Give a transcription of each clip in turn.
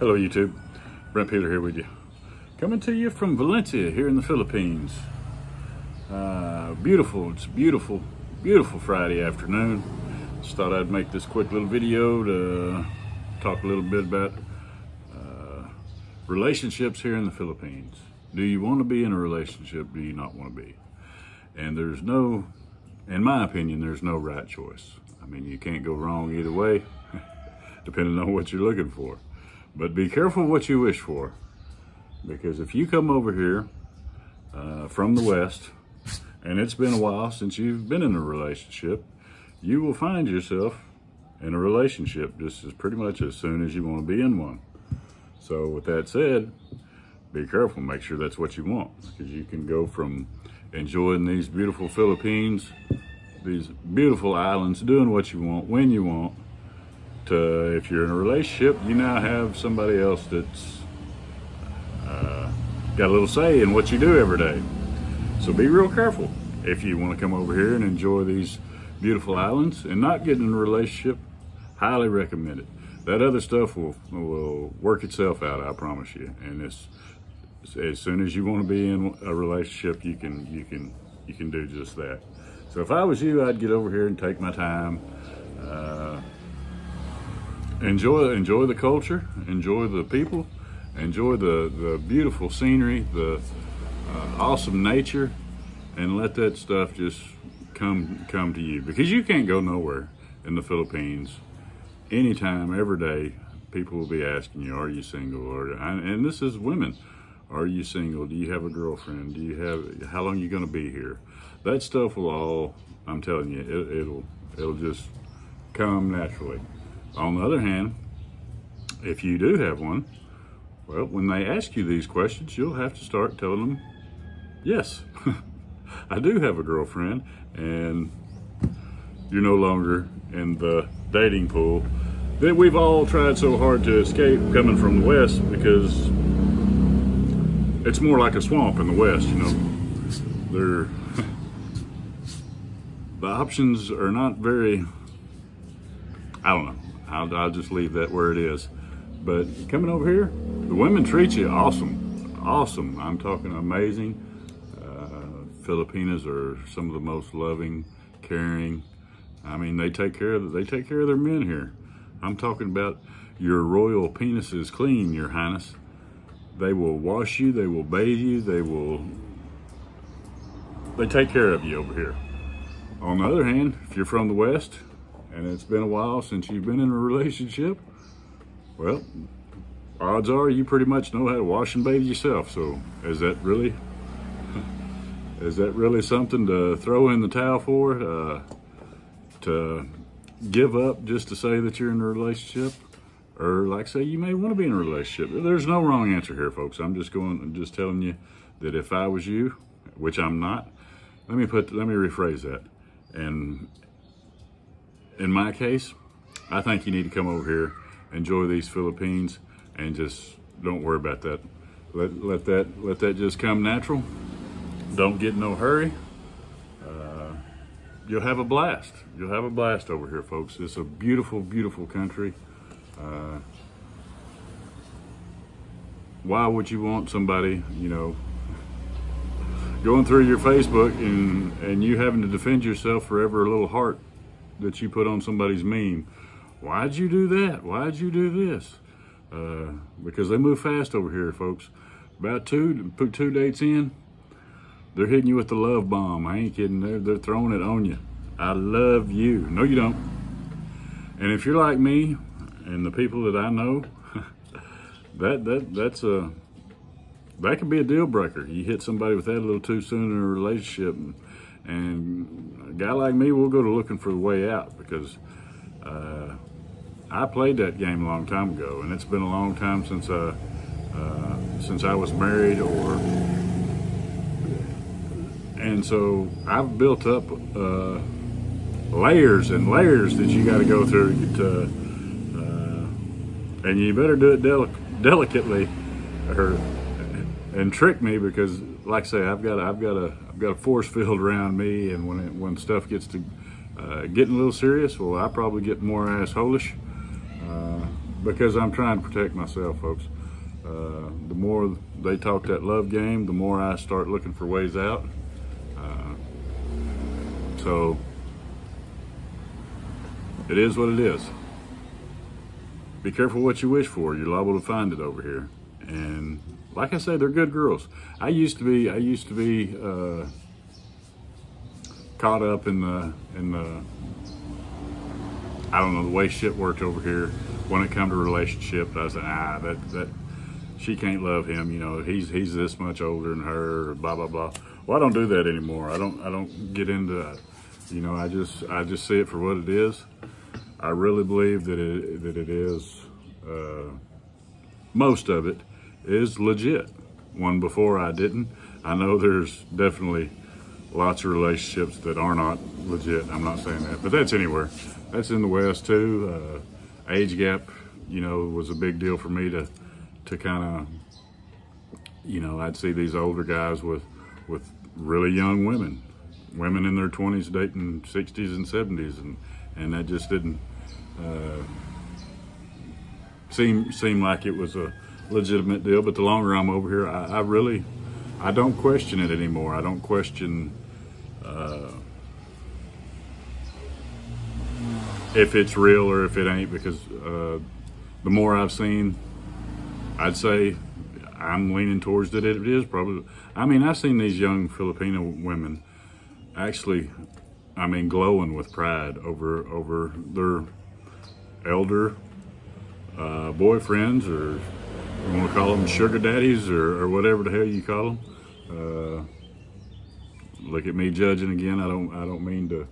Hello YouTube, Brent Peeler here with you. Coming to you from Valencia here in the Philippines. It's beautiful, beautiful Friday afternoon. Just thought I'd make this quick little video to talk a little bit about relationships here in the Philippines. Do you want to be in a relationship? Do you not want to be? And there's no, in my opinion, there's no right choice. I mean, you can't go wrong either way, depending on what you're looking for. But be careful what you wish for, because if you come over here from the West, and it's been a while since you've been in a relationship, you will find yourself in a relationship just as pretty much as soon as you want to be in one. So with that said, be careful, make sure that's what you want, because you can go from enjoying these beautiful Philippines, these beautiful islands, doing what you want, when you want, to if you're in a relationship, you now have somebody else that's got a little say in what you do every day. So be real careful if you want to come over here and enjoy these beautiful islands and not get in a relationship. Highly recommend it. That other stuff will work itself out, I promise you. And it's, as soon as you want to be in a relationship, you can do just that. So if I was you, I'd get over here and take my time. Enjoy the culture, enjoy the people, enjoy the beautiful scenery, the awesome nature, and let that stuff just come to you, because you can't go nowhere in the Philippines. Anytime, every day, people will be asking you, are you single? And this is women. Are you single? Do you have a girlfriend? Do you have, how long are you going to be here? That stuff will all, I'm telling you, it'll just come naturally. On the other hand, if you do have one, well, when they ask you these questions, you'll have to start telling them, yes, I do have a girlfriend, and you're no longer in the dating pool that we've all tried so hard to escape coming from the West, because it's more like a swamp in the West, you know. The options are not very, I don't know. I'll just leave that where it is. But coming over here, the women treat you awesome. Awesome. I'm talking amazing. Filipinas are some of the most loving, caring. I mean, they take care of their men here. I'm talking about your royal penis is clean, Your Highness. They will wash you, they will bathe you, they take care of you over here. On the other hand, if you're from the West, and it's been a while since you've been in a relationship, well, odds are you pretty much know how to wash and bathe yourself. So is that really something to throw in the towel for, to give up just to say that you're in a relationship? Or like say you may want to be in a relationship. There's no wrong answer here, folks. I'm just telling you that if I was you, which I'm not, let me rephrase that. And in my case, I think you need to come over here, enjoy these Philippines, and just don't worry about that. Let that just come natural. Don't get in no hurry. You'll have a blast. You'll have a blast over here, folks. It's a beautiful, beautiful country. Why would you want somebody, you know, going through your Facebook and you having to defend yourself for every little heart that you put on somebody's meme? Why'd you do that? Why'd you do this? Because they move fast over here, folks. About two dates in, they're hitting you with the love bomb. I ain't kidding. They're throwing it on you. I love you. No, you don't. And if you're like me and the people that I know, that could be a deal breaker. You hit somebody with that a little too soon in a relationship, and a guy like me will go to looking for the way out, because I played that game a long time ago, and it's been a long time since I was married, and so I've built up layers and layers that you got to go through and you better do it delicately, and trick me, because like I say, I've got a force field around me, and when stuff gets to getting a little serious, well, I probably get more assholish. because I'm trying to protect myself, folks. The more they talk that love game, the more I start looking for ways out. So it is what it is. Be careful what you wish for. You're liable to find it over here. And like I say, they're good girls. I used to be caught up in the I don't know, the way shit worked over here when it come to relationships. I said, that she can't love him. You know, he's this much older than her. Blah blah blah. Well, I don't do that anymore. I don't get into that. You know, I just see it for what it is. I really believe that it is. Most of it is legit. One before I didn't. I know there's definitely lots of relationships that are not legit. I'm not saying that, but that's anywhere. That's in the West too. Age gap, you know, was a big deal for me to kind of, you know, I'd see these older guys with really young women in their 20s dating 60s and 70s, and that just didn't seem like it was a legitimate deal. But the longer I'm over here, I don't question it anymore. I don't question if it's real or if it ain't, because the more I've seen, I'd say I'm leaning towards that it is probably. I mean, I've seen these young Filipino women actually, I mean, glowing with pride over their elder boyfriends, or you want to call them sugar daddies, or whatever the hell you call them. Look at me judging again. I don't mean to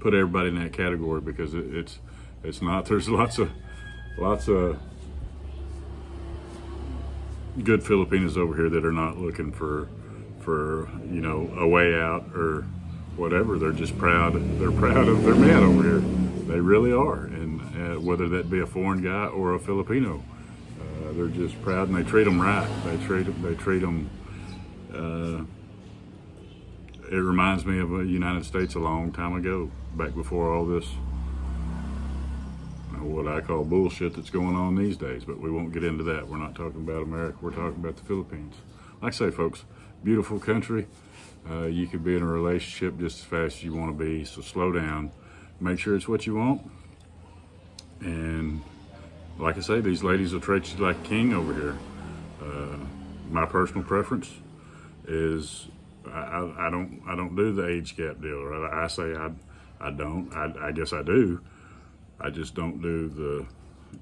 put everybody in that category, because it's not. There's lots of good Filipinos over here that are not looking for you know, a way out or whatever. They're just proud. They're proud of their man over here. They really are, and whether that be a foreign guy or a Filipino, they're just proud, and they treat them right. They treat them. It reminds me of the United States a long time ago, back before all this, what I call bullshit that's going on these days. But we won't get into that. We're not talking about America. We're talking about the Philippines. Like I say, folks, beautiful country. You could be in a relationship just as fast as you want to be. So slow down. Make sure it's what you want. And like I say, these ladies will treat you like a king over here. My personal preference is I don't do the age gap deal. Right? I say I don't. I guess I do. I just don't do the,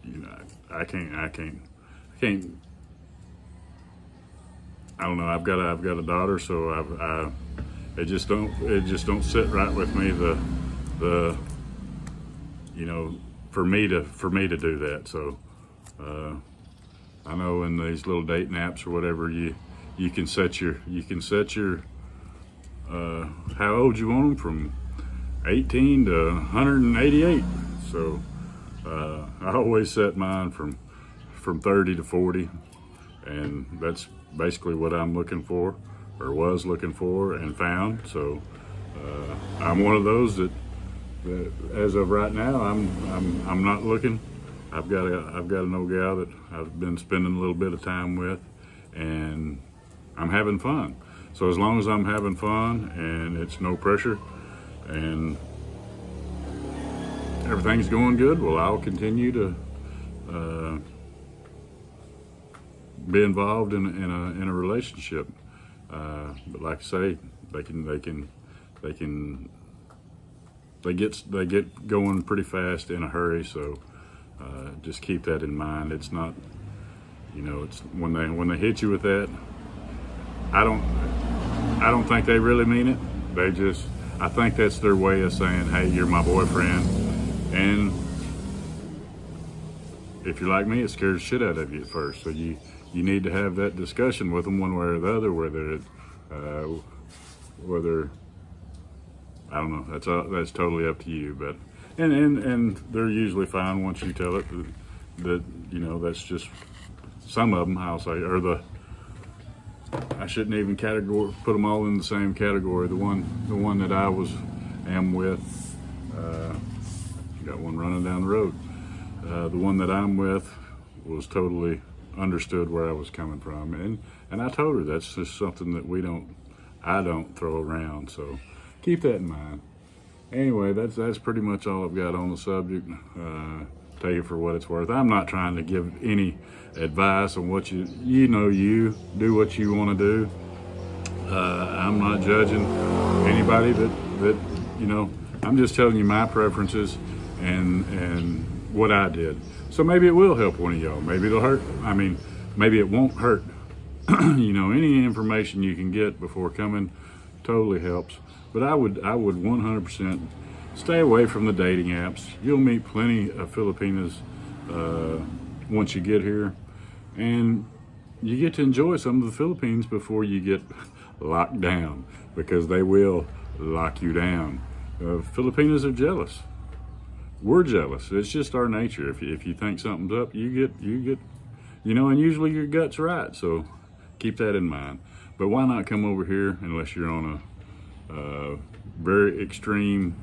you know, I can't. I don't know. I've got a daughter, so it just don't sit right with me. The you know, for me to do that. So I know in these little dating apps or whatever, you can set your how old you want them, from 18 to 188. So I always set mine from 30 to 40, and that's basically what I'm looking for, or was looking for, and found. So I'm one of those that as of right now, I'm not looking. I've got an old gal that I've been spending a little bit of time with, and I'm having fun. So as long as I'm having fun and it's no pressure and everything's going good, well, I'll continue to be involved in a relationship. But like I say, they get going pretty fast in a hurry. So just keep that in mind. It's not, you know, it's when they hit you with that, I don't think they really mean it. I think that's their way of saying, hey, you're my boyfriend. And if you're like me, it scares the shit out of you at first. So you need to have that discussion with them one way or the other, whether I don't know. That's totally up to you. But and they're usually fine once you tell it that you know, that's just some of them. I'll say, or I shouldn't even put them all in the same category. The one that I am with, got one running down the road. The one that I'm with was totally understood where I was coming from, and I told her that's just something that I don't throw around, so keep that in mind. Anyway, that's pretty much all I've got on the subject. Take it for what it's worth. I'm not trying to give any advice on what you do what you want to do. I'm not judging anybody that I'm just telling you my preferences and what I did. So maybe it will help one of y'all. Maybe it'll hurt. I mean, maybe it won't hurt. Any information you can get before coming totally helps. But I would 100% stay away from the dating apps. You'll meet plenty of Filipinas once you get here, and you get to enjoy some of the Philippines before you get locked down, because they will lock you down. Filipinas are jealous. We're jealous. It's just our nature. If you think something's up, you get, and usually your gut's right. So keep that in mind. But why not come over here unless you're on a very extreme,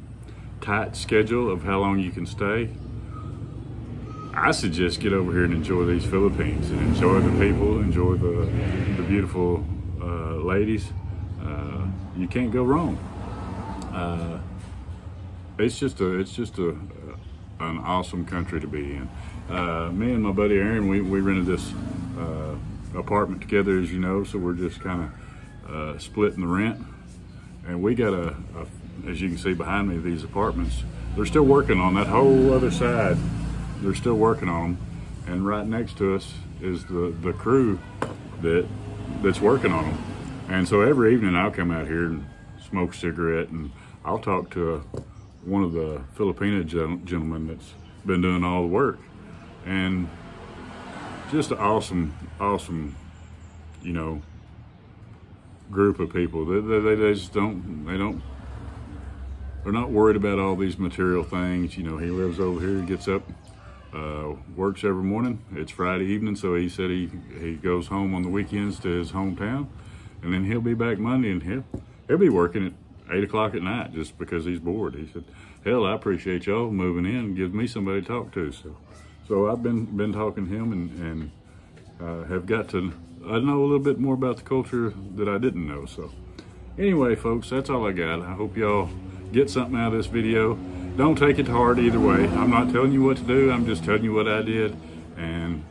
tight schedule of how long you can stay? I suggest get over here and enjoy these Philippines and enjoy the people, enjoy the beautiful ladies. You can't go wrong. It's just an awesome country to be in. Me and my buddy Aaron, we rented this apartment together, as you know, so we're just kind of splitting the rent. And we got as you can see behind me, these apartments, they're still working on that whole other side. They're still working on them. And right next to us is the crew that's working on them. And so every evening I'll come out here and smoke a cigarette, and I'll talk to one of the Filipino gentlemen that's been doing all the work. And just an awesome, group of people. They just they're not worried about all these material things. He lives over here, gets up, works every morning. It's Friday evening, so he said he goes home on the weekends to his hometown, and then he'll be back Monday, and he'll be working at 8 o'clock at night just because he's bored. He said, hell, I appreciate y'all moving in and give me somebody to talk to. So I've been talking to him and have got to know a little bit more about the culture that I didn't know. So anyway, folks, that's all I got. I hope y'all get something out of this video. Don't take it to heart either way. I'm not telling you what to do. I'm just telling you what I did. And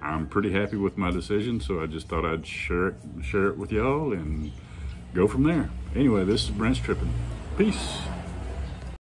I'm pretty happy with my decision. So I just thought I'd share it with y'all and go from there. Anyway, this is Brent's Tripping. Peace.